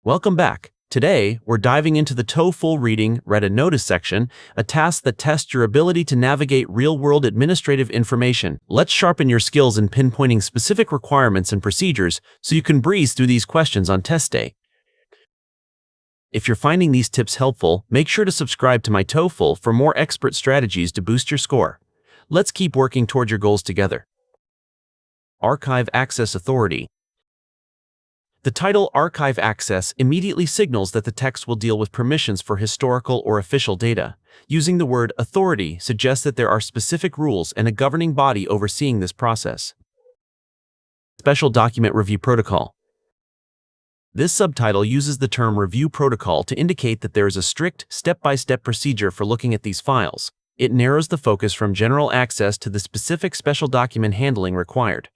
Welcome back. Today, we're diving into the TOEFL Reading, Read and Notice section, a task that tests your ability to navigate real-world administrative information. Let's sharpen your skills in pinpointing specific requirements and procedures so you can breeze through these questions on test day. If you're finding these tips helpful, make sure to subscribe to myTOEFL for more expert strategies to boost your score. Let's keep working toward your goals together. Archive Access Authority. The title Archive Access immediately signals that the text will deal with permissions for historical or official data. Using the word authority suggests that there are specific rules and a governing body overseeing this process. Special Document Review Protocol. This subtitle uses the term review protocol to indicate that there is a strict, step-by-step procedure for looking at these files. It narrows the focus from general access to the specific special document handling required.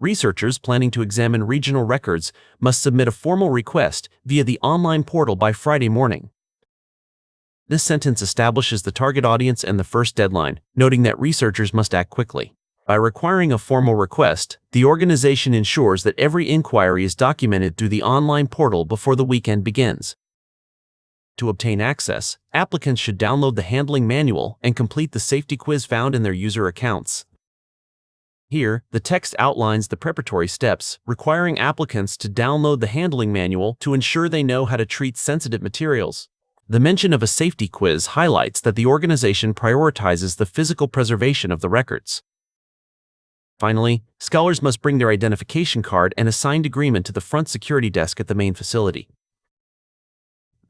Researchers planning to examine regional records must submit a formal request via the online portal by Friday morning. This sentence establishes the target audience and the first deadline, noting that researchers must act quickly. By requiring a formal request, the organization ensures that every inquiry is documented through the online portal before the weekend begins. To obtain access, applicants should download the handling manual and complete the safety quiz found in their user accounts. Here, the text outlines the preparatory steps, requiring applicants to download the handling manual to ensure they know how to treat sensitive materials. The mention of a safety quiz highlights that the organization prioritizes the physical preservation of the records. Finally, scholars must bring their identification card and a signed agreement to the front security desk at the main facility.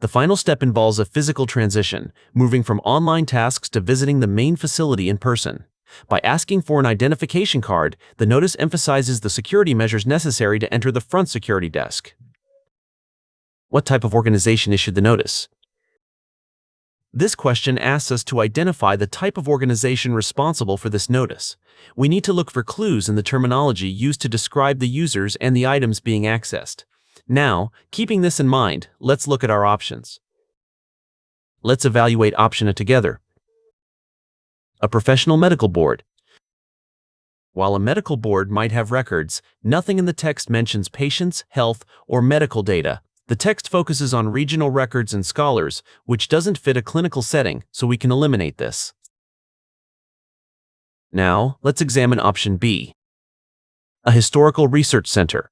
The final step involves a physical transition, moving from online tasks to visiting the main facility in person. By asking for an identification card, the notice emphasizes the security measures necessary to enter the front security desk. What type of organization issued the notice? This question asks us to identify the type of organization responsible for this notice. We need to look for clues in the terminology used to describe the users and the items being accessed. Now, keeping this in mind, let's look at our options. Let's evaluate option A together. A professional medical board. While a medical board might have records, nothing in the text mentions patients, health, or medical data. The text focuses on regional records and scholars, which doesn't fit a clinical setting, so we can eliminate this. Now, let's examine option B. A historical research center.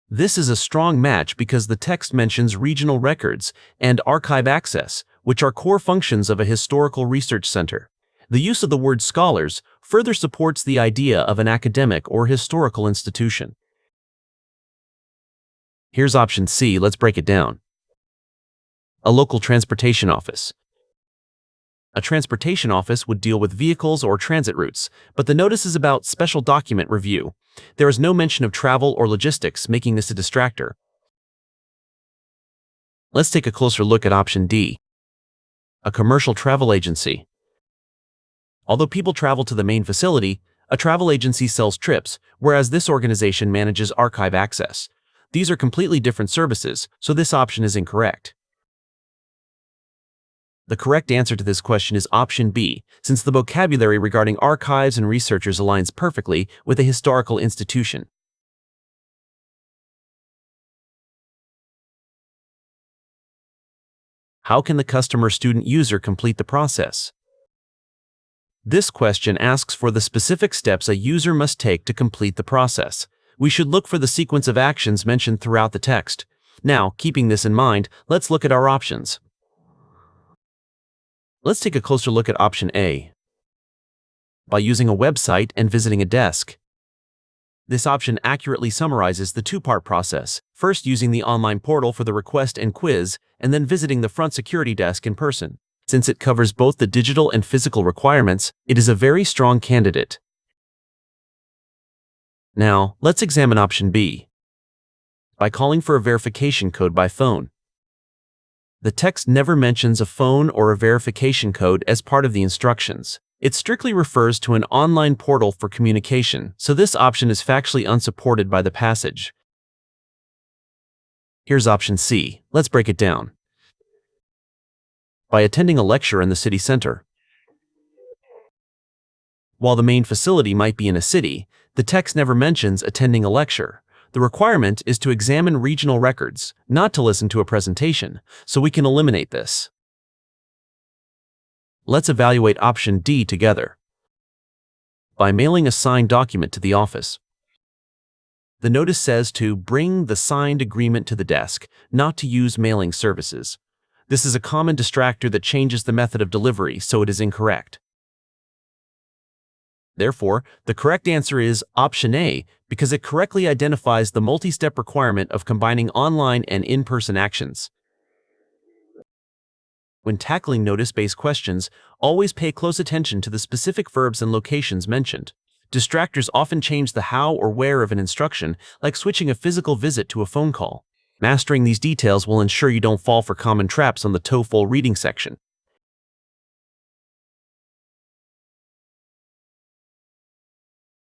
This is a strong match because the text mentions regional records and archive access, which are core functions of a historical research center. The use of the word scholars further supports the idea of an academic or historical institution. Here's option C, let's break it down. A local transportation office. A transportation office would deal with vehicles or transit routes, but the notice is about special document review. There is no mention of travel or logistics, making this a distractor. Let's take a closer look at option D. A commercial travel agency. Although people travel to the main facility, a travel agency sells trips, whereas this organization manages archive access. These are completely different services, so this option is incorrect. The correct answer to this question is option B, since the vocabulary regarding archives and researchers aligns perfectly with a historical institution. How can the customer-student user complete the process? This question asks for the specific steps a user must take to complete the process. We should look for the sequence of actions mentioned throughout the text. Now, keeping this in mind, let's look at our options. Let's take a closer look at option A. By using a website and visiting a desk. This option accurately summarizes the two-part process, first using the online portal for the request and quiz, and then visiting the front security desk in person. Since it covers both the digital and physical requirements, it is a very strong candidate. Now, let's examine option B. By calling for a verification code by phone. The text never mentions a phone or a verification code as part of the instructions. It strictly refers to an online portal for communication, so this option is factually unsupported by the passage. Here's option C. Let's break it down. By attending a lecture in the city center. While the main facility might be in a city, the text never mentions attending a lecture. The requirement is to examine regional records, not to listen to a presentation, so we can eliminate this. Let's evaluate option D together. By mailing a signed document to the office. The notice says to bring the signed agreement to the desk, not to use mailing services. This is a common distractor that changes the method of delivery, so it is incorrect. Therefore, the correct answer is option A, because it correctly identifies the multi-step requirement of combining online and in-person actions. When tackling notice-based questions, always pay close attention to the specific verbs and locations mentioned. Distractors often change the how or where of an instruction, like switching a physical visit to a phone call. Mastering these details will ensure you don't fall for common traps on the TOEFL reading section.